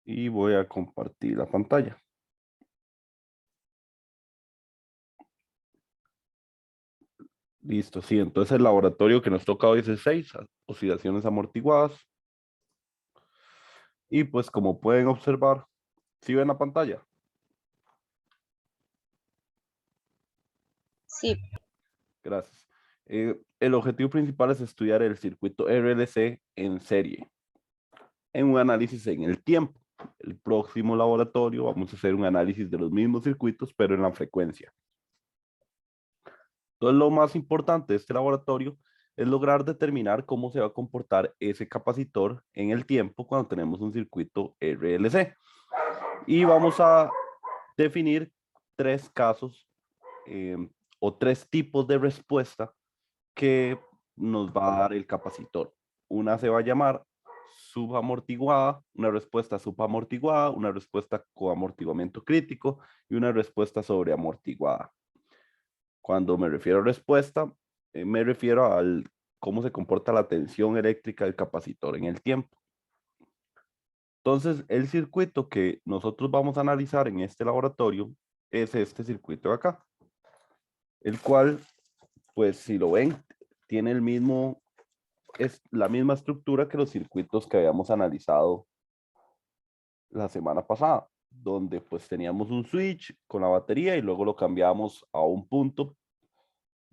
y voy a compartir la pantalla. Listo, sí, entonces el laboratorio que nos toca hoy es el 6, oscilaciones amortiguadas. Y pues como pueden observar, si ven la pantalla. Sí, Gracias. El objetivo principal es estudiar el circuito RLC en serie, en un análisis en el tiempo. El próximo laboratorio vamos a hacer un análisis de los mismos circuitos, pero en la frecuencia. Entonces, lo más importante de este laboratorio es lograr determinar cómo se va a comportar ese capacitor en el tiempo cuando tenemos un circuito RLC. Y vamos a definir tres casos eh, o tres tipos de respuesta que nos va a dar el capacitor. Una se va a llamar subamortiguada, una respuesta subamortiguada, una respuesta coamortiguamiento crítico y una respuesta sobreamortiguada. Cuando me refiero a respuesta, me refiero al cómo se comporta la tensión eléctrica del capacitor en el tiempo. Entonces, el circuito que nosotros vamos a analizar en este laboratorio es este circuito de acá, el cual, pues si lo ven, tiene el mismo, es la misma estructura que los circuitos que habíamos analizado la semana pasada, donde pues teníamos un switch con la batería y luego lo cambiamos a un punto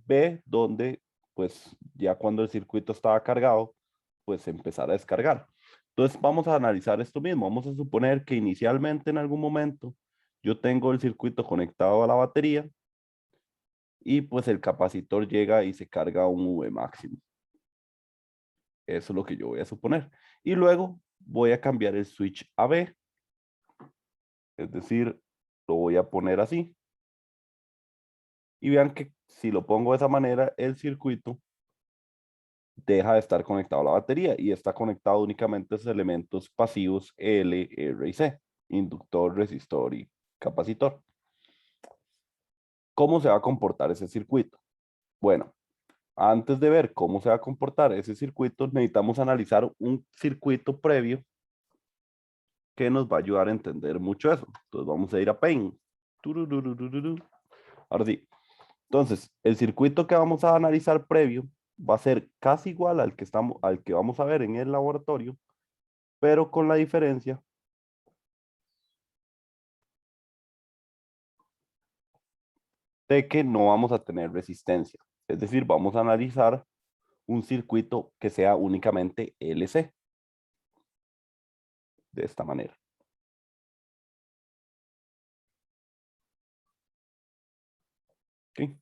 B, donde pues ya cuando el circuito estaba cargado, pues empezar a descargar. Entonces vamos a analizar esto mismo. Vamos a suponer que inicialmente en algún momento yo tengo el circuito conectado a la batería y pues el capacitor llega y se carga a un V máximo. Eso es lo que yo voy a suponer. Y luego voy a cambiar el switch a B, es decir, lo voy a poner así. Y vean que si lo pongo de esa manera, el circuito deja de estar conectado a la batería y está conectado únicamente a esos elementos pasivos L, R y C, inductor, resistor y capacitor. ¿Cómo se va a comportar ese circuito? Bueno, antes de ver cómo se va a comportar ese circuito, necesitamos analizar un circuito previo que nos va a ayudar a entender mucho eso. Entonces vamos a ir a Paint. Ahora sí. Entonces, el circuito que vamos a analizar previo va a ser casi igual al que vamos a ver en el laboratorio, pero con la diferencia de que no vamos a tener resistencia. Es decir, vamos a analizar un circuito que sea únicamente LC, de esta manera. ¿Okay?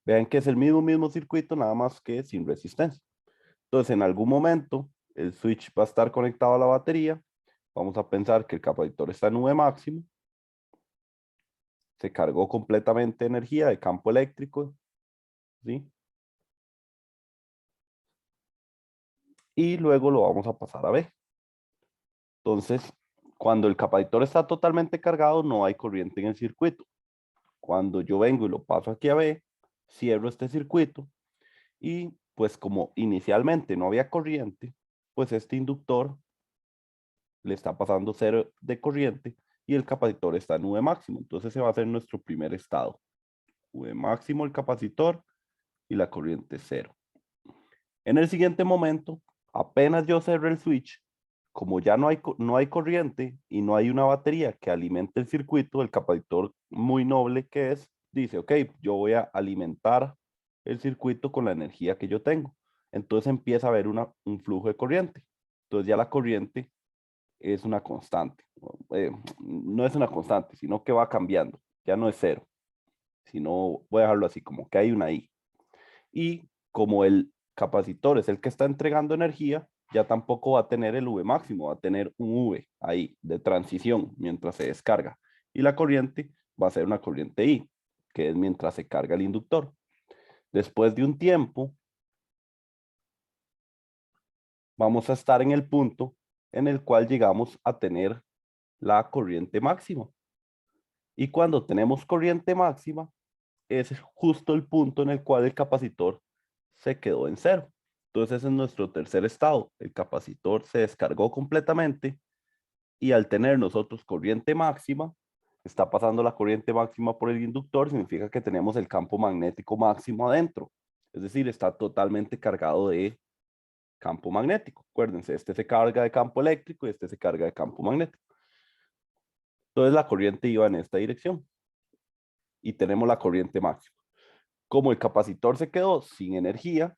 Vean que es el mismo circuito, nada más que sin resistencia. Entonces, en algún momento, el switch va a estar conectado a la batería. Vamos a pensar que el capacitor está en V máximo. Se cargó completamente energía de campo eléctrico, ¿sí? Y luego lo vamos a pasar a B. Entonces, cuando el capacitor está totalmente cargado, no hay corriente en el circuito. Cuando yo vengo y lo paso aquí a B, cierro este circuito y pues como inicialmente no había corriente, pues este inductor le está pasando cero de corriente y el capacitor está en V máximo. Entonces se va a hacer nuestro primer estado. V máximo el capacitor y la corriente cero. En el siguiente momento, apenas yo cerré el switch, como ya no hay corriente y no hay una batería que alimente el circuito, el capacitor muy noble que es, dice, ok, yo voy a alimentar el circuito con la energía que yo tengo. Entonces empieza a haber un flujo de corriente. Entonces ya la corriente es una constante. No es una constante, sino que va cambiando. Ya no es cero, sino voy a dejarlo así, como que hay una I. Y como el capacitor es el que está entregando energía, ya tampoco va a tener el V máximo, va a tener un V ahí de transición mientras se descarga. Y la corriente va a ser una corriente I, que es mientras se carga el inductor. Después de un tiempo, vamos a estar en el punto en el cual llegamos a tener la corriente máxima. Y cuando tenemos corriente máxima, ese es justo el punto en el cual el capacitor se quedó en cero. Entonces ese es nuestro tercer estado. El capacitor se descargó completamente Y al tener nosotros corriente máxima, está pasando la corriente máxima por el inductor, significa que tenemos el campo magnético máximo adentro. Es decir, está totalmente cargado de campo magnético. Acuérdense, este se carga de campo eléctrico y este se carga de campo magnético. Entonces la corriente iba en esta dirección y tenemos la corriente máxima. Como el capacitor se quedó sin energía,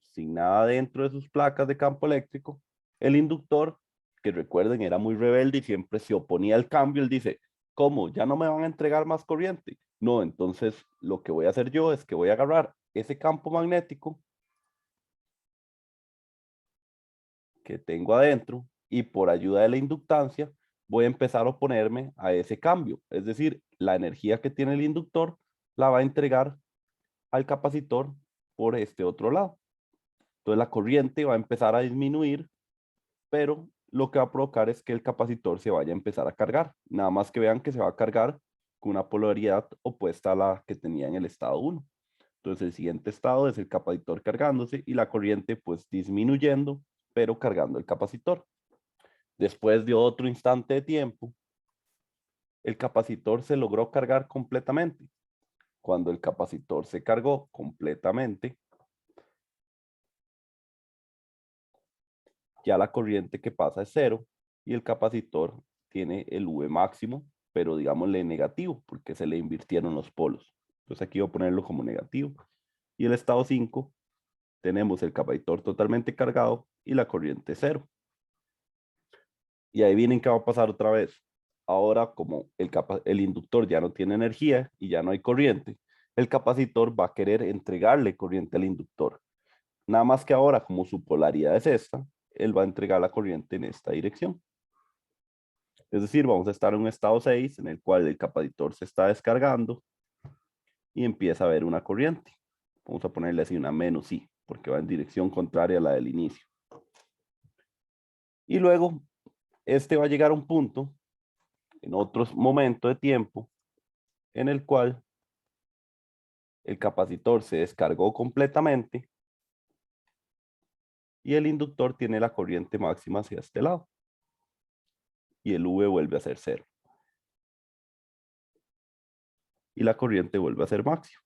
sin nada dentro de sus placas de campo eléctrico, el inductor, que recuerden era muy rebelde y siempre se oponía al cambio, él dice, ¿cómo? ¿Ya no me van a entregar más corriente? No, entonces lo que voy a hacer yo es que voy a agarrar ese campo magnético que tengo adentro y por ayuda de la inductancia voy a empezar a oponerme a ese cambio. Es decir, la energía que tiene el inductor la va a entregar al capacitor por este otro lado. Entonces la corriente va a empezar a disminuir, pero lo que va a provocar es que el capacitor se vaya a empezar a cargar. Nada más que vean que se va a cargar con una polaridad opuesta a la que tenía en el estado 1. Entonces el siguiente estado es el capacitor cargándose y la corriente pues disminuyendo, pero cargando el capacitor. Después de otro instante de tiempo, el capacitor se logró cargar completamente. Cuando el capacitor se cargó completamente, ya la corriente que pasa es cero y el capacitor tiene el V máximo, pero digámosle negativo, porque se le invirtieron los polos. Entonces aquí voy a ponerlo como negativo. Y el estado 5, tenemos el capacitor totalmente cargado y la corriente cero. Y ahí vienen qué va a pasar otra vez. Ahora, como el inductor ya no tiene energía y ya no hay corriente, el capacitor va a querer entregarle corriente al inductor. Nada más que ahora, como su polaridad es esta, él va a entregar la corriente en esta dirección. Es decir, vamos a estar en un estado 6 en el cual el capacitor se está descargando y empieza a haber una corriente. Vamos a ponerle así una menos I, porque va en dirección contraria a la del inicio. Y luego, este va a llegar a un punto, en otro momento de tiempo, en el cual el capacitor se descargó completamente y el inductor tiene la corriente máxima hacia este lado. Y el V vuelve a ser cero. Y la corriente vuelve a ser máxima.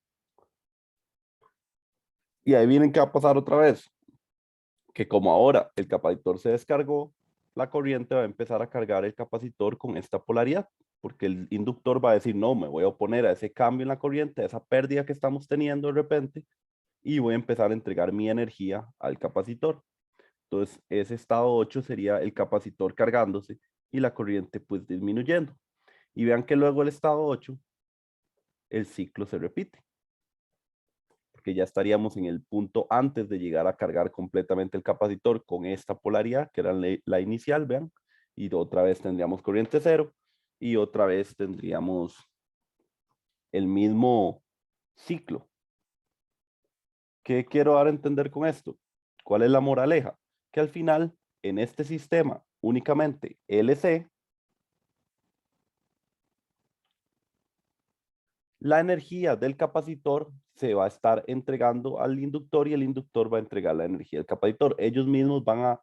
Y ahí vienen qué va a pasar otra vez. Que como ahora el capacitor se descargó, la corriente va a empezar a cargar el capacitor con esta polaridad, porque el inductor va a decir, no, me voy a oponer a ese cambio en la corriente, a esa pérdida que estamos teniendo de repente, y voy a empezar a entregar mi energía al capacitor. Entonces, ese estado 8 sería el capacitor cargándose y la corriente pues disminuyendo. Y vean que luego el estado 8, el ciclo se repite, porque ya estaríamos en el punto antes de llegar a cargar completamente el capacitor con esta polaridad, que era la inicial, vean, y otra vez tendríamos corriente cero, y otra vez tendríamos el mismo ciclo. ¿Qué quiero dar a entender con esto? ¿Cuál es la moraleja? Que al final, en este sistema, únicamente LC, la energía del capacitor se va a estar entregando al inductor y el inductor va a entregar la energía del capacitor. Ellos mismos van a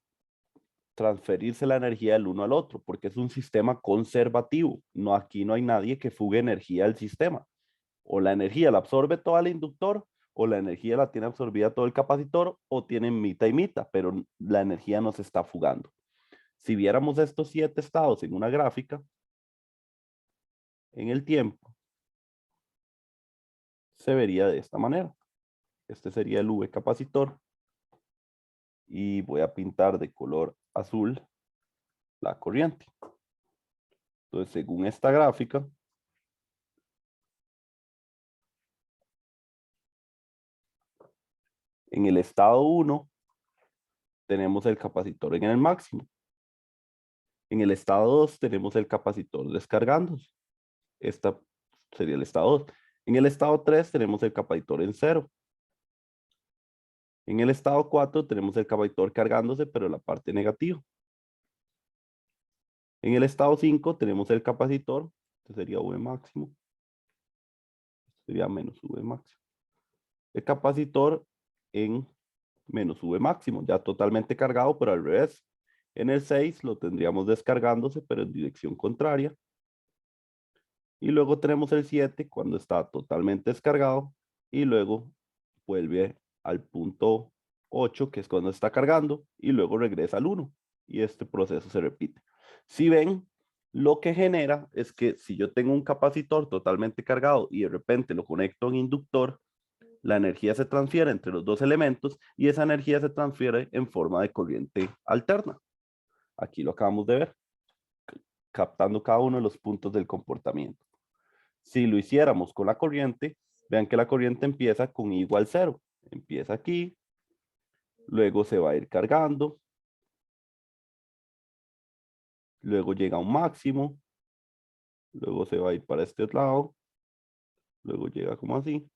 transferirse la energía del uno al otro, porque es un sistema conservativo. No, aquí no hay nadie que fugue energía del sistema. O la energía la absorbe todo el inductor, o la energía la tiene absorbida todo el capacitor, o tienen mitad y mitad, pero la energía no se está fugando. Si viéramos estos 7 estados en una gráfica, en el tiempo, se vería de esta manera. Este sería el V capacitor. Y voy a pintar de color azul la corriente. Entonces, según esta gráfica, en el estado 1 tenemos el capacitor en el máximo. En el estado 2 tenemos el capacitor descargándose. Esta sería el estado 2. En el estado 3 tenemos el capacitor en cero. En el estado 4 tenemos el capacitor cargándose, pero en la parte negativa. En el estado 5 tenemos el capacitor, este sería V máximo, este sería menos V máximo. El capacitor en menos V máximo, ya totalmente cargado, pero al revés. En el 6 lo tendríamos descargándose, pero en dirección contraria. Y luego tenemos el 7 cuando está totalmente descargado y luego vuelve al punto 8, que es cuando está cargando, y luego regresa al 1. Y este proceso se repite. Si ven, lo que genera es que si yo tengo un capacitor totalmente cargado y de repente lo conecto a un inductor, la energía se transfiere entre los dos elementos y esa energía se transfiere en forma de corriente alterna. Aquí lo acabamos de ver, captando cada uno de los puntos del comportamiento. Si lo hiciéramos con la corriente, vean que la corriente empieza con I igual 0. Empieza aquí, luego se va a ir cargando, luego llega a un máximo, luego se va a ir para este otro lado, luego llega como así,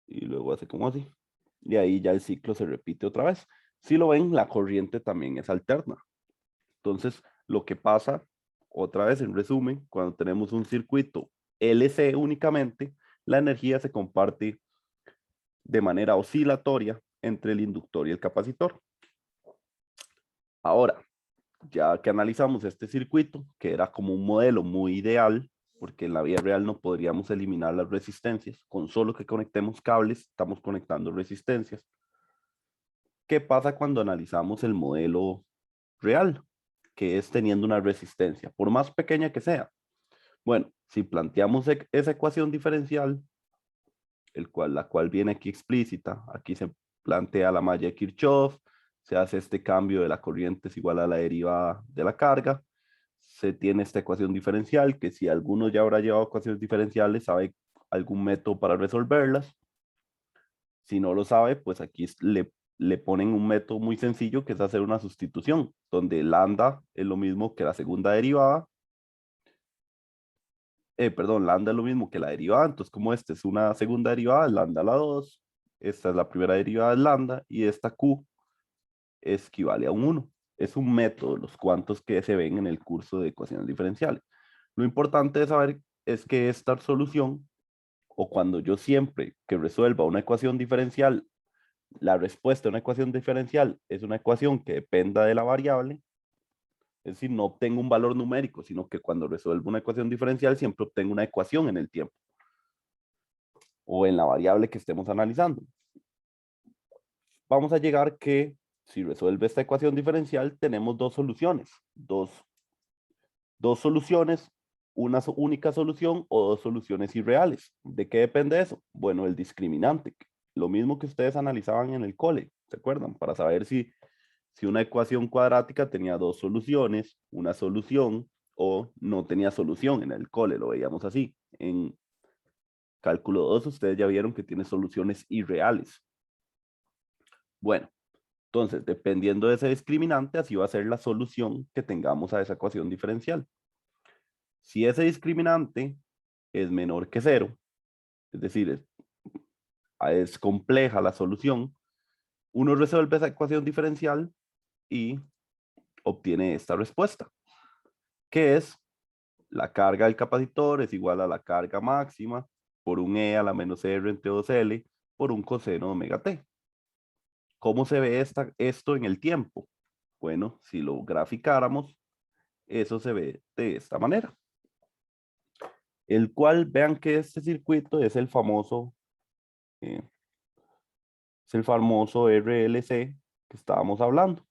y luego hace como así. Y ahí ya el ciclo se repite otra vez. Si lo ven, la corriente también es alterna. Entonces, lo que pasa, otra vez en resumen, cuando tenemos un circuito LC únicamente, la energía se comparte de manera oscilatoria entre el inductor y el capacitor. Ahora, ya que analizamos este circuito, que era como un modelo muy ideal, porque en la vida real no podríamos eliminar las resistencias, con solo que conectemos cables, estamos conectando resistencias. ¿Qué pasa cuando analizamos el modelo real? Que es teniendo una resistencia, por más pequeña que sea. Bueno, si planteamos esa ecuación diferencial, la cual viene aquí explícita, aquí se plantea la malla de Kirchhoff, se hace este cambio de la corriente es igual a la derivada de la carga, se tiene esta ecuación diferencial, que si alguno ya habrá llevado ecuaciones diferenciales, sabe algún método para resolverlas. Si no lo sabe, pues aquí le ponen un método muy sencillo que es hacer una sustitución, donde lambda es lo mismo que la segunda derivada, perdón, lambda es lo mismo que la derivada, entonces como esta es una segunda derivada, lambda a la 2, esta es la primera derivada de lambda y esta q equivale a un 1. Es un método, los cuantos que se ven en el curso de ecuaciones diferenciales. Lo importante de saber es que esta solución, o cuando yo siempre que resuelva una ecuación diferencial, la respuesta a una ecuación diferencial es una ecuación que dependa de la variable, es decir, no obtengo un valor numérico, sino que cuando resuelvo una ecuación diferencial siempre obtengo una ecuación en el tiempo o en la variable que estemos analizando. Vamos a llegar que si resuelve esta ecuación diferencial tenemos dos soluciones, dos soluciones, una única solución o dos soluciones irreales. ¿De qué depende eso? Bueno, el discriminante. Lo mismo que ustedes analizaban en el cole, ¿se acuerdan? Para saber si una ecuación cuadrática tenía dos soluciones, una solución o no tenía solución. En el cole lo veíamos así. En cálculo 2 ustedes ya vieron que tiene soluciones irreales. Bueno, entonces, dependiendo de ese discriminante, así va a ser la solución que tengamos a esa ecuación diferencial. Si ese discriminante es menor que 0, es decir, es compleja la solución, uno resuelve esa ecuación diferencial y obtiene esta respuesta, que es la carga del capacitor es igual a la carga máxima por un E a la menos R entre 2L por un coseno de omega t. ¿Cómo se ve esto en el tiempo? Bueno, si lo graficáramos, eso se ve de esta manera. El cual, vean que este circuito es eh, el famoso RLC que estábamos hablando.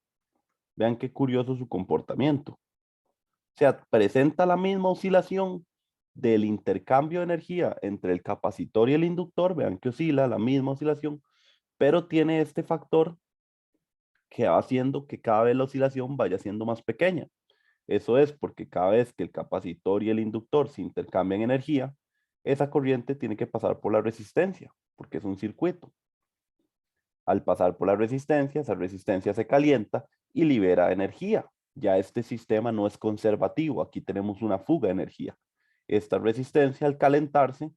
Vean qué curioso su comportamiento. O sea, presenta la misma oscilación del intercambio de energía entre el capacitor y el inductor. Vean que oscila la misma oscilación, pero tiene este factor que va haciendo que cada vez la oscilación vaya siendo más pequeña. Eso es porque cada vez que el capacitor y el inductor se intercambian energía, esa corriente tiene que pasar por la resistencia, porque es un circuito. Al pasar por la resistencia, esa resistencia se calienta y libera energía. Ya este sistema no es conservativo, aquí tenemos una fuga de energía. Esta resistencia al calentarse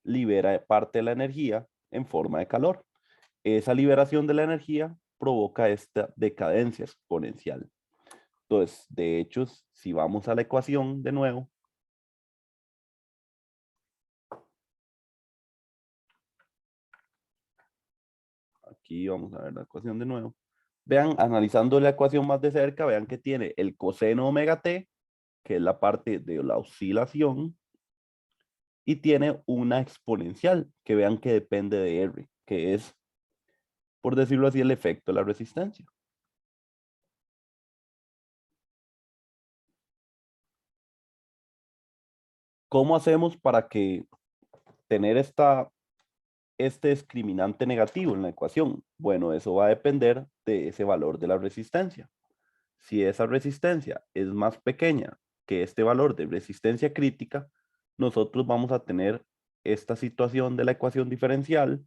libera parte de la energía en forma de calor. Esa liberación de la energía provoca esta decadencia exponencial. Entonces, de hecho, si vamos a la ecuación de nuevo, aquí vamos a ver la ecuación de nuevo, Vean, analizando la ecuación más de cerca, vean que tiene el coseno omega t, que es la parte de la oscilación, y tiene una exponencial, que vean que depende de R, que es, por decirlo así, el efecto de la resistencia. ¿Cómo hacemos para que tener este discriminante negativo en la ecuación? Bueno, eso va a depender de ese valor de la resistencia. Si esa resistencia es más pequeña que este valor de resistencia crítica, nosotros vamos a tener esta situación de la ecuación diferencial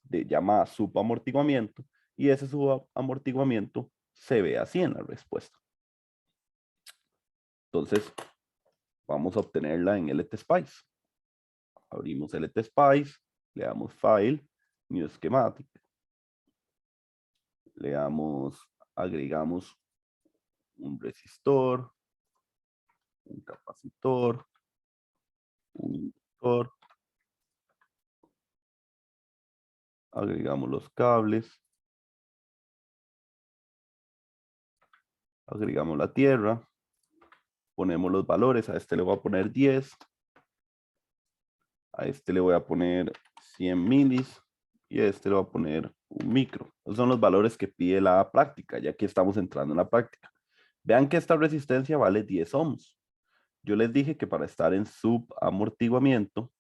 de llamada subamortiguamiento, y ese subamortiguamiento se ve así en la respuesta. Entonces, vamos a obtenerla en LTSpice. Abrimos LTSpice, le damos File, New Schematic, le damos, agregamos un resistor, un capacitor, un inductor, agregamos los cables, agregamos la tierra, ponemos los valores, a este le voy a poner 10, a este le voy a poner 100 milis y a este le voy a poner un micro. Esos son los valores que pide la práctica, ya que estamos entrando en la práctica. Vean que esta resistencia vale 10 ohms. Yo les dije que para estar en subamortiguamiento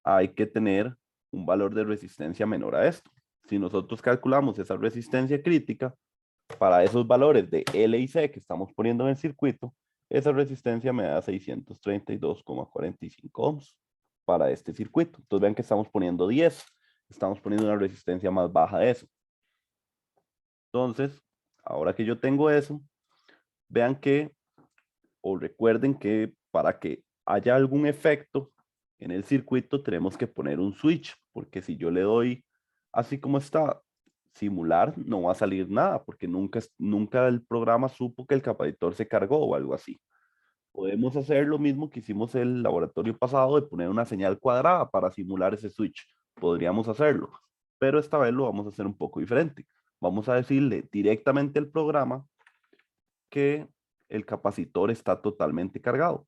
hay que tener un valor de resistencia menor a esto. Si nosotros calculamos esa resistencia crítica, para esos valores de L y C que estamos poniendo en el circuito, esa resistencia me da 632,45 ohms para este circuito. Entonces vean que estamos poniendo 10, estamos poniendo una resistencia más baja de eso. Entonces, ahora que yo tengo eso, vean que, o recuerden que para que haya algún efecto en el circuito tenemos que poner un switch, porque si yo le doy así como está, simular, no va a salir nada, porque nunca el programa supo que el capacitor se cargó o algo así. Podemos hacer lo mismo que hicimos el laboratorio pasado de poner una señal cuadrada para simular ese switch. Podríamos hacerlo, pero esta vez lo vamos a hacer un poco diferente. Vamos a decirle directamente al programa que el capacitor está totalmente cargado.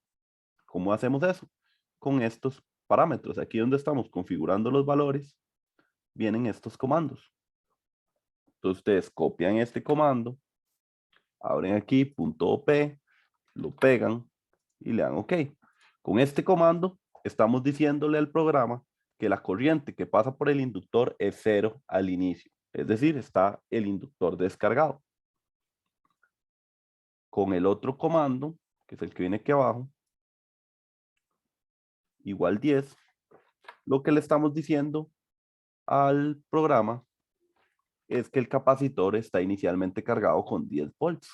¿Cómo hacemos eso? Con estos parámetros. Aquí donde estamos configurando los valores, vienen estos comandos. Entonces ustedes copian este comando, abren aquí .op, lo pegan y le dan OK. Con este comando estamos diciéndole al programa que la corriente que pasa por el inductor es 0 al inicio. Es decir, está el inductor descargado. Con el otro comando, que es el que viene aquí abajo, igual 10, lo que le estamos diciendo al programa es que el capacitor está inicialmente cargado con 10 volts.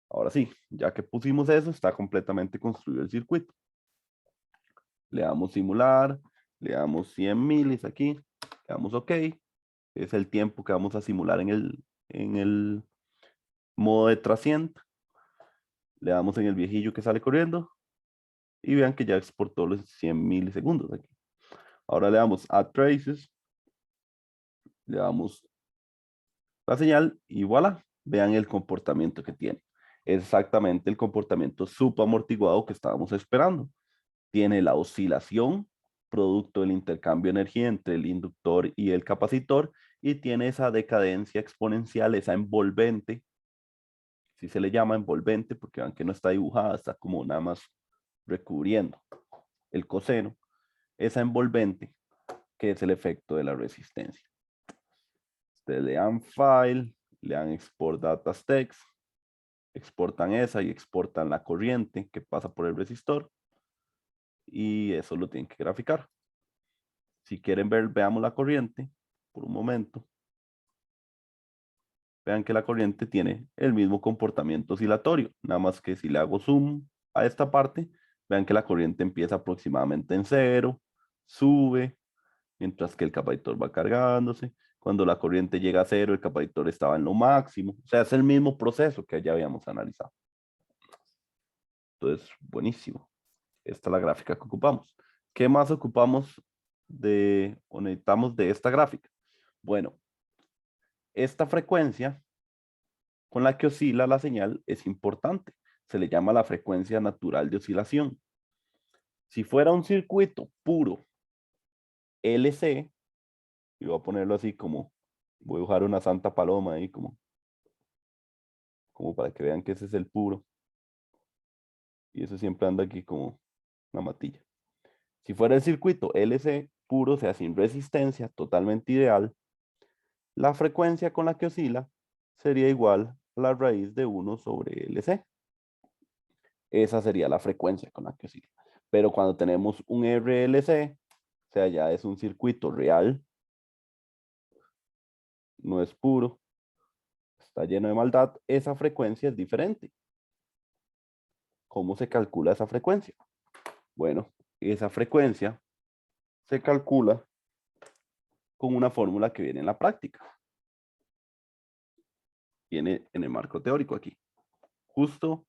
Ahora sí, ya que pusimos eso, está completamente construido el circuito. Le damos simular, le damos 100 milis aquí, le damos OK. Es el tiempo que vamos a simular en el modo de trascient. Le damos en el viejillo que sale corriendo y vean que ya exportó los 100 milisegundos aquí. Ahora le damos add traces, le damos la señal y voilà, vean el comportamiento que tiene. Es exactamente el comportamiento subamortiguado que estábamos esperando. Tiene la oscilación, producto del intercambio de energía entre el inductor y el capacitor, y tiene esa decadencia exponencial, esa envolvente, si se le llama envolvente, porque vean que no está dibujada, está como nada más recubriendo el coseno, esa envolvente que es el efecto de la resistencia. Ustedes le dan file, le dan export data text, exportan esa y exportan la corriente que pasa por el resistor y eso lo tienen que graficar. Si quieren ver, veamos la corriente por un momento. Vean que la corriente tiene el mismo comportamiento oscilatorio, nada más que si le hago zoom a esta parte, vean que la corriente empieza aproximadamente en 0, sube, mientras que el capacitor va cargándose. Cuando la corriente llega a 0, el capacitor estaba en lo máximo. O sea, es el mismo proceso que ya habíamos analizado. Entonces, buenísimo. Esta es la gráfica que ocupamos. ¿Qué más ocupamos o necesitamos de esta gráfica? Bueno, Esta frecuencia con la que oscila la señal es importante. Se le llama la frecuencia natural de oscilación. Si fuera un circuito puro LC, y voy a ponerlo así como, voy a dibujar una santa paloma ahí como para que vean que ese es el puro. Y eso siempre anda aquí como una matilla. Si fuera el circuito LC puro, o sea, sin resistencia, totalmente ideal, la frecuencia con la que oscila sería igual a la raíz de 1 sobre LC. Esa sería la frecuencia con la que oscila. Pero cuando tenemos un RLC, o sea, ya es un circuito real, no es puro, está lleno de maldad, esa frecuencia es diferente. ¿Cómo se calcula esa frecuencia? Bueno, esa frecuencia se calcula con una fórmula que viene en la práctica. Viene en el marco teórico aquí. Justo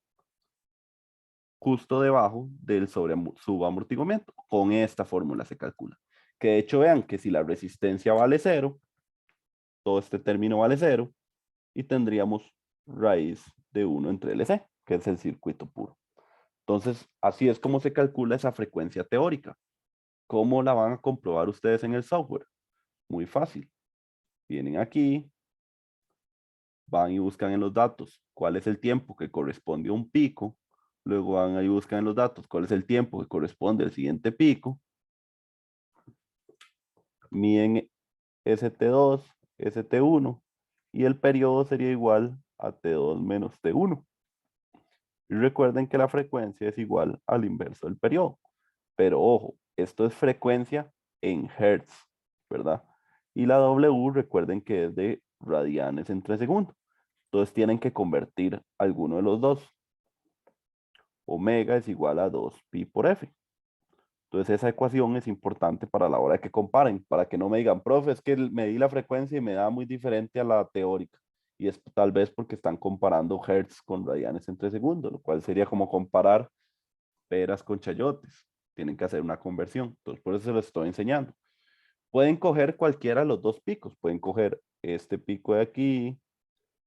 debajo del subamortiguamiento. Con esta fórmula se calcula. Que de hecho vean que si la resistencia vale 0, todo este término vale 0, y tendríamos raíz de 1 entre LC, que es el circuito puro. Entonces, así es como se calcula esa frecuencia teórica. ¿Cómo la van a comprobar ustedes en el software? Muy fácil. Vienen aquí, van y buscan en los datos cuál es el tiempo que corresponde a un pico, luego van y buscan en los datos cuál es el tiempo que corresponde al siguiente pico, miden ST2, ST1, y el periodo sería igual a T2 menos T1. Y recuerden que la frecuencia es igual al inverso del periodo. Pero ojo, esto es frecuencia en hertz, ¿verdad? Y la W, recuerden que es de radianes entre segundo. Entonces tienen que convertir alguno de los dos. Omega es igual a 2pi por f. Entonces esa ecuación es importante para la hora de que comparen, para que no me digan, profe, es que medí la frecuencia y me da muy diferente a la teórica. Y es tal vez porque están comparando hertz con radianes entre segundo, lo cual sería como comparar peras con chayotes. Tienen que hacer una conversión. Entonces por eso se lo estoy enseñando. Pueden coger cualquiera de los dos picos. Pueden coger este pico de aquí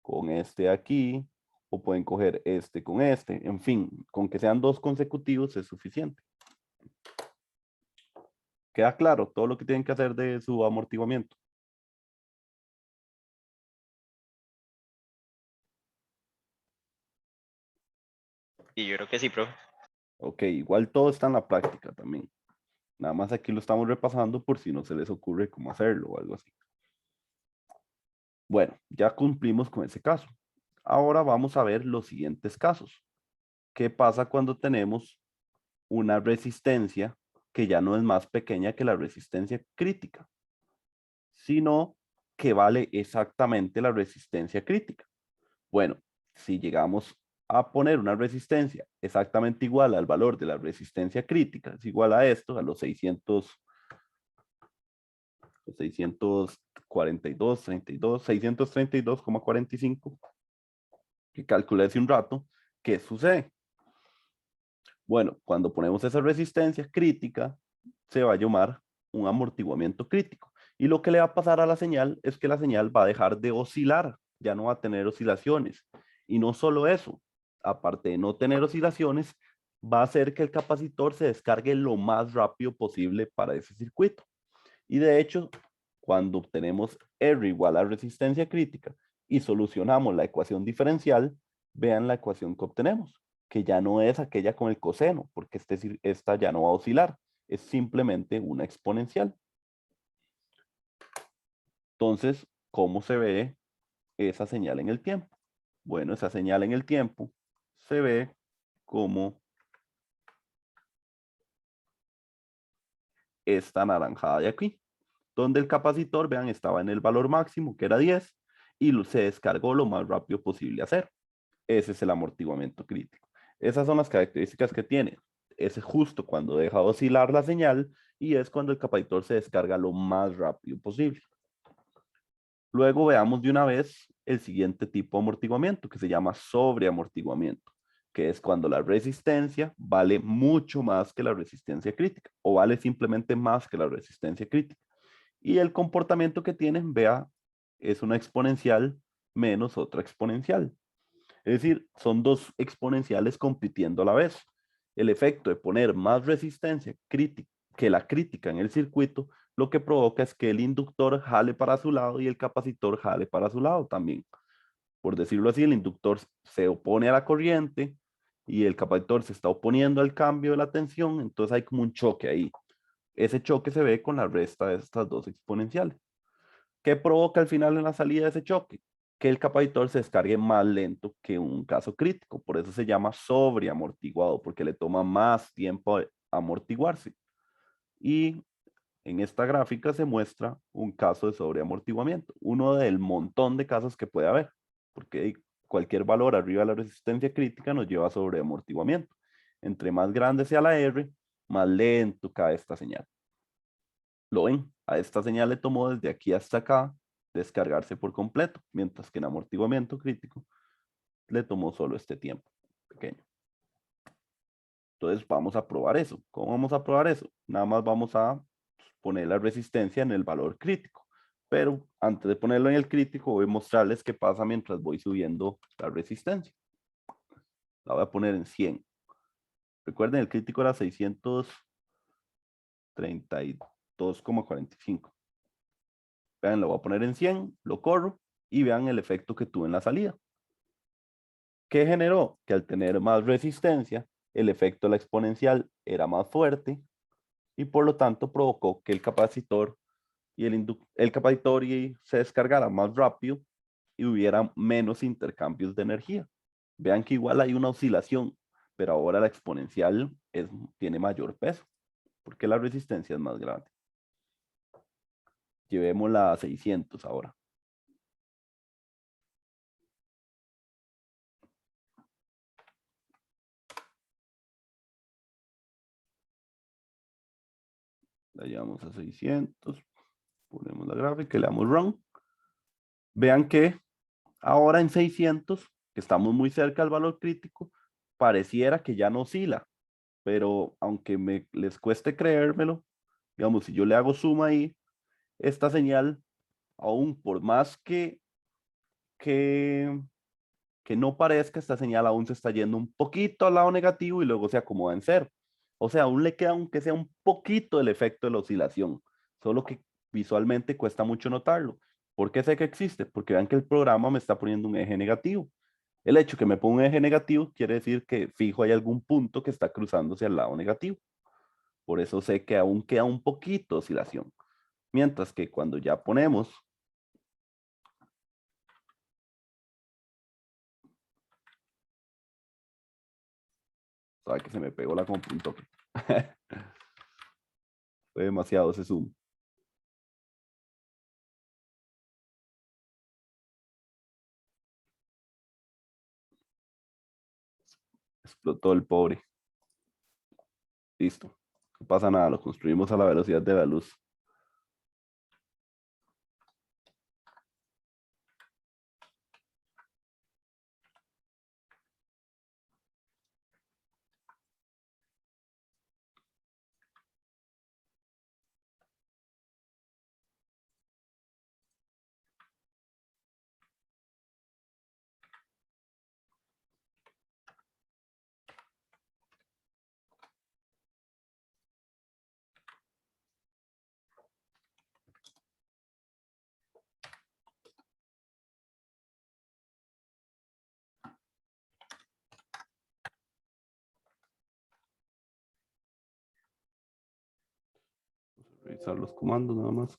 con este de aquí, o pueden coger este con este. En fin, con que sean dos consecutivos es suficiente. ¿Queda claro todo lo que tienen que hacer de su amortiguamiento? Y yo creo que sí, profe. Ok, igual todo está en la práctica también. Nada más aquí lo estamos repasando por si no se les ocurre cómo hacerlo o algo así. Bueno, ya cumplimos con ese caso. Ahora vamos a ver los siguientes casos. ¿Qué pasa cuando tenemos una resistencia que ya no es más pequeña que la resistencia crítica, sino que vale exactamente la resistencia crítica? Bueno, si llegamos a poner una resistencia exactamente igual al valor de la resistencia crítica, es igual a esto, a los 642, 32, 632,45, que calculé hace un rato, ¿qué sucede? Bueno, cuando ponemos esa resistencia crítica, se va a llamar un amortiguamiento crítico. Y lo que le va a pasar a la señal es que la señal va a dejar de oscilar, ya no va a tener oscilaciones. Y no solo eso, aparte de no tener oscilaciones, va a hacer que el capacitor se descargue lo más rápido posible para ese circuito. Y de hecho, cuando obtenemos R igual a resistencia crítica y solucionamos la ecuación diferencial, vean la ecuación que obtenemos, que ya no es aquella con el coseno, porque esta ya no va a oscilar, es simplemente una exponencial. Entonces, ¿cómo se ve esa señal en el tiempo? Bueno, esa señal en el tiempo se ve como esta naranjada de aquí, donde el capacitor, vean, estaba en el valor máximo, que era 10, y se descargó lo más rápido posible a 0. Ese es el amortiguamiento crítico. Esas son las características que tiene. Es justo cuando deja de oscilar la señal y es cuando el capacitor se descarga lo más rápido posible. Luego veamos de una vez el siguiente tipo de amortiguamiento, que se llama sobreamortiguamiento, que es cuando la resistencia vale mucho más que la resistencia crítica, o vale simplemente más que la resistencia crítica. Y el comportamiento que tienen, vea es una exponencial menos otra exponencial. Es decir, son dos exponenciales compitiendo a la vez. El efecto de poner más resistencia que la crítica en el circuito, lo que provoca es que el inductor jale para su lado y el capacitor jale para su lado también. Por decirlo así, el inductor se opone a la corriente y el capacitor se está oponiendo al cambio de la tensión, entonces hay como un choque ahí. Ese choque se ve con la resta de estas dos exponenciales. ¿Qué provoca al final en la salida de ese choque? Que el capacitor se descargue más lento que un caso crítico. Por eso se llama sobreamortiguado, porque le toma más tiempo amortiguarse. Y en esta gráfica se muestra un caso de sobreamortiguamiento, uno del montón de casos que puede haber, porque cualquier valor arriba de la resistencia crítica nos lleva a sobreamortiguamiento. Entre más grande sea la R, más lento cae esta señal. ¿Lo ven? A esta señal le tomó desde aquí hasta acá descargarse por completo, mientras que en amortiguamiento crítico le tomó solo este tiempo pequeño. Entonces vamos a probar eso. ¿Cómo vamos a probar eso? Nada más vamos a poner la resistencia en el valor crítico. Pero antes de ponerlo en el crítico, voy a mostrarles qué pasa mientras voy subiendo la resistencia. La voy a poner en 100. Recuerden, el crítico era 632,45. Vean, lo voy a poner en 100, lo corro y vean el efecto que tuve en la salida. ¿Qué generó? Que al tener más resistencia, el efecto de la exponencial era más fuerte y por lo tanto provocó que el capacitor se descargara más rápido y hubiera menos intercambios de energía. Vean que igual hay una oscilación, pero ahora la exponencial tiene mayor peso porque la resistencia es más grande. Llevémosla a 600 ahora. La llevamos a 600, ponemos la gráfica y le damos run. Vean que ahora en 600, que estamos muy cerca del valor crítico, pareciera que ya no oscila, pero aunque les cueste creérmelo, digamos, si yo le hago zoom ahí, esta señal, aún por más que, que no parezca, esta señal aún se está yendo un poquito al lado negativo y luego se acomoda en cero. O sea, aún le queda, aunque sea un poquito el efecto de la oscilación, solo que visualmente cuesta mucho notarlo. ¿Por qué sé que existe? Porque vean que el programa me está poniendo un eje negativo. El hecho que me ponga un eje negativo quiere decir que fijo hay algún punto que está cruzándose al lado negativo. Por eso sé que aún queda un poquito de oscilación. Mientras que cuando ya ponemos sabe que se me pegó la computadora. Fue demasiado ese zoom. Explotó el pobre. Listo. No pasa nada, lo construimos a la velocidad de la luz. Revisar los comandos nada más.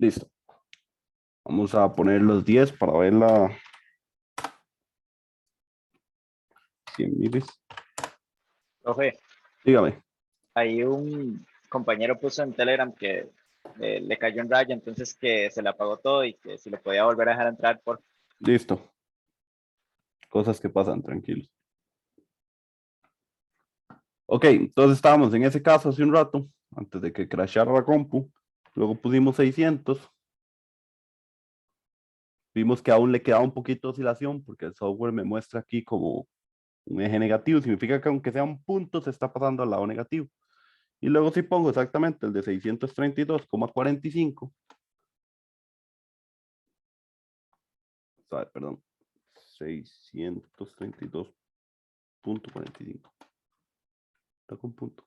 Listo. Vamos a poner los 10 para ver la 100 miles. Profe, Dígame. ahí un compañero puso en Telegram que le cayó un rayo, entonces que se le apagó todo y que si lo podía volver a dejar entrar por... Listo. Cosas que pasan, tranquilos. Ok, entonces estábamos en ese caso hace un rato, antes de que crashara la compu. Luego pusimos 600. Vimos que aún le quedaba un poquito de oscilación porque el software me muestra aquí como un eje negativo. Significa que aunque sea un punto, se está pasando al lado negativo. Y luego si pongo exactamente el de 632,45, perdón, 632,45. Está con punto.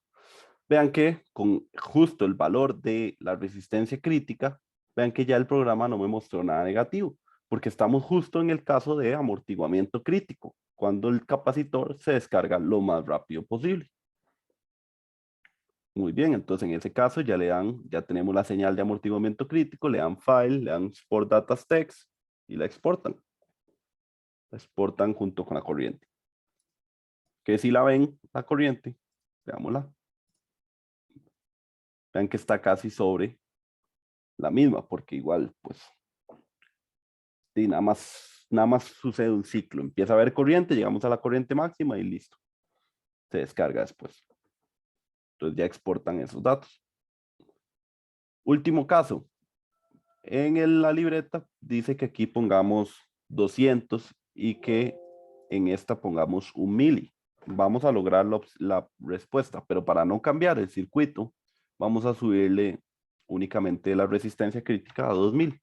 Vean que con justo el valor de la resistencia crítica, vean que ya el programa no me mostró nada negativo, porque estamos justo en el caso de amortiguamiento crítico, cuando el capacitor se descarga lo más rápido posible. Muy bien, entonces en ese caso ya tenemos la señal de amortiguamiento crítico, le dan file, le dan export data text y la exportan. La exportan junto con la corriente. Que si la ven, la corriente, veámosla. Vean que está casi sobre la misma, porque igual, pues, y nada más sucede un ciclo. Empieza a haber corriente, llegamos a la corriente máxima y listo. Se descarga después. Entonces ya exportan esos datos. Último caso. La libreta dice que aquí pongamos 200 y que en esta pongamos 1 mili. Vamos a lograr la respuesta, pero para no cambiar el circuito, vamos a subirle únicamente la resistencia crítica a 2000.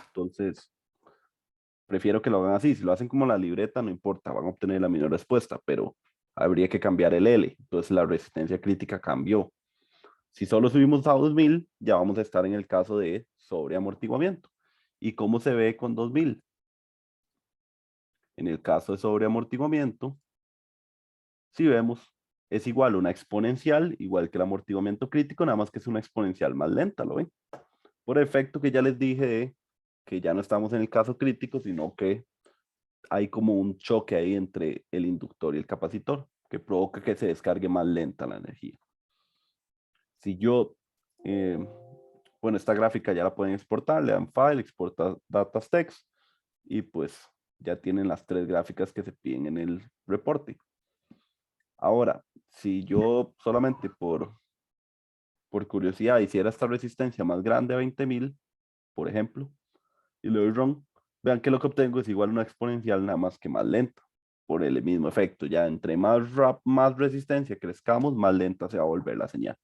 Entonces, prefiero que lo hagan así. Si lo hacen como la libreta, no importa, van a obtener la misma respuesta, pero habría que cambiar el L. Entonces la resistencia crítica cambió. Si solo subimos a 2000, ya vamos a estar en el caso de sobreamortiguamiento. ¿Y cómo se ve con 2000? En el caso de sobreamortiguamiento, si vemos, es igual a una exponencial, igual que el amortiguamiento crítico, nada más que es una exponencial más lenta, ¿lo ven? Por efecto que ya les dije que ya no estamos en el caso crítico, sino que hay como un choque ahí entre el inductor y el capacitor, que provoca que se descargue más lenta la energía. Si yo, bueno, esta gráfica ya la pueden exportar, le dan file, exporta datas text, y pues ya tienen las 3 gráficas que se piden en el reporte. Ahora, si yo solamente por curiosidad hiciera esta resistencia más grande a 20.000, por ejemplo, y le doy run, vean que lo que obtengo es igual a una exponencial nada más que más lenta, por el mismo efecto. Ya entre más resistencia crezcamos, más lenta se va a volver la señal.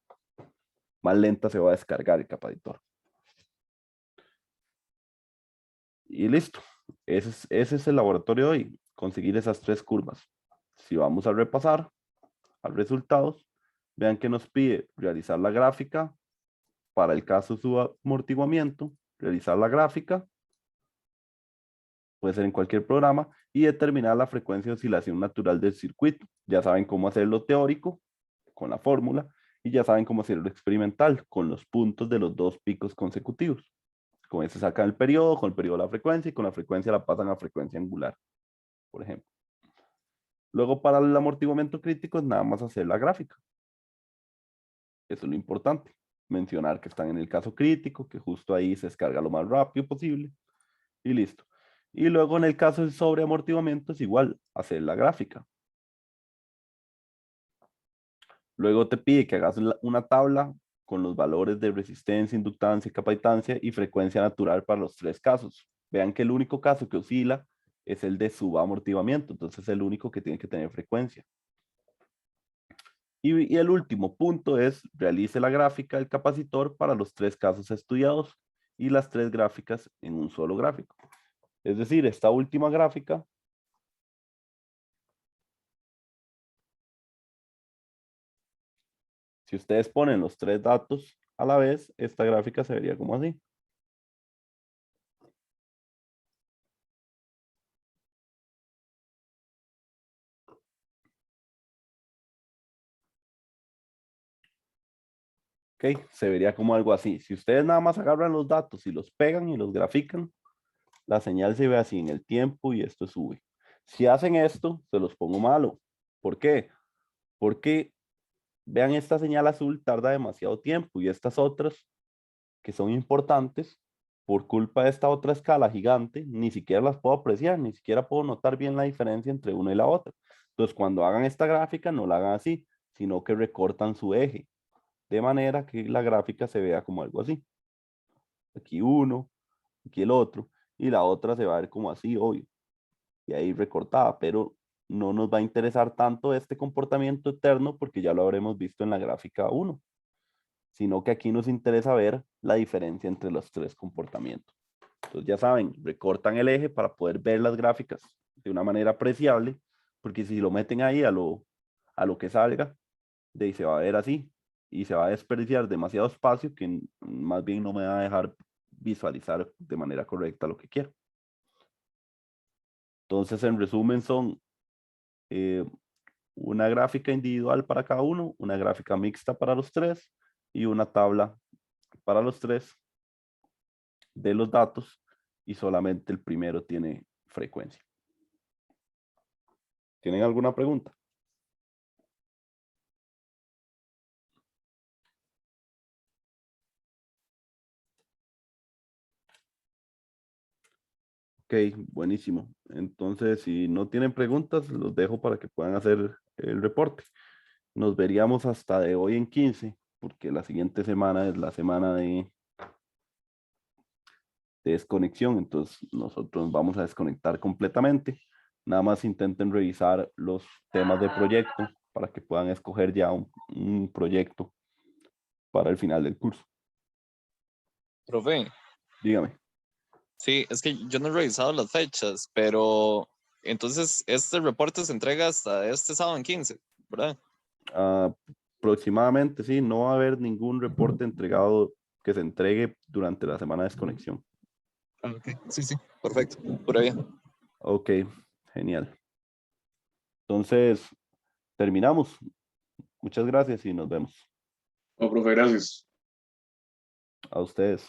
Más lenta se va a descargar el capacitor. Y listo. Ese es el laboratorio de hoy. Conseguir esas 3 curvas. Si vamos a repasar a resultados, vean que nos pide realizar la gráfica para el caso de su amortiguamiento, realizar la gráfica, puede ser en cualquier programa, y determinar la frecuencia de oscilación natural del circuito. Ya saben cómo hacerlo teórico, con la fórmula, y ya saben cómo hacerlo experimental, con los puntos de los 2 picos consecutivos. Con ese sacan el periodo, con el periodo la frecuencia, y con la frecuencia la pasan a frecuencia angular, por ejemplo. Luego, para el amortiguamiento crítico, es nada más hacer la gráfica. Eso es lo importante. Mencionar que están en el caso crítico, que justo ahí se descarga lo más rápido posible, y listo. Y luego en el caso del sobreamortiguamiento es igual, hacer la gráfica. Luego te pide que hagas una tabla con los valores de resistencia, inductancia, capacitancia y frecuencia natural para los 3 casos. Vean que el único caso que oscila es el de subamortiguamiento, entonces es el único que tiene que tener frecuencia. Y el último punto es realice la gráfica del capacitor para los 3 casos estudiados y las 3 gráficas en un solo gráfico. Es decir, esta última gráfica si ustedes ponen los 3 datos a la vez, esta gráfica se vería como así. Ok, se vería como algo así. Si ustedes nada más agarran los datos y los pegan y los grafican, la señal se ve así en el tiempo y esto sube. Si hacen esto, se los pongo malo. ¿Por qué? Porque vean esta señal azul tarda demasiado tiempo y estas otras que son importantes por culpa de esta otra escala gigante, ni siquiera las puedo apreciar, ni siquiera puedo notar bien la diferencia entre una y la otra. Entonces, cuando hagan esta gráfica, no la hagan así, sino que recortan su eje, de manera que la gráfica se vea como algo así. Aquí uno, aquí el otro, y la otra se va a ver como así, obvio, y ahí recortada, pero no nos va a interesar tanto este comportamiento eterno porque ya lo habremos visto en la gráfica uno, sino que aquí nos interesa ver la diferencia entre los tres comportamientos. Entonces ya saben, recortan el eje para poder ver las gráficas de una manera apreciable, porque si lo meten ahí a lo que salga, de ahí se va a ver así y se va a desperdiciar demasiado espacio que más bien no me va a dejar visualizar de manera correcta lo que quiero. Entonces, en resumen, son una gráfica individual para cada uno, una gráfica mixta para los tres y una tabla para los tres de los datos y solamente el primero tiene frecuencia. ¿Tienen alguna pregunta? Ok, buenísimo. Entonces, si no tienen preguntas, los dejo para que puedan hacer el reporte. Nos veríamos hasta de hoy en 15, porque la siguiente semana es la semana de desconexión, entonces nosotros vamos a desconectar completamente. Nada más intenten revisar los temas de proyecto para que puedan escoger ya un proyecto para el final del curso. Profe, Dígame. sí, es que yo no he revisado las fechas, pero entonces este reporte se entrega hasta este sábado en 15, ¿verdad? Aproximadamente, sí, no va a haber ningún reporte entregado que se entregue durante la semana de desconexión. Ok, sí, sí, perfecto, pura bien. Ok, genial. Entonces, terminamos. Muchas gracias y nos vemos. No, profe, gracias. A ustedes.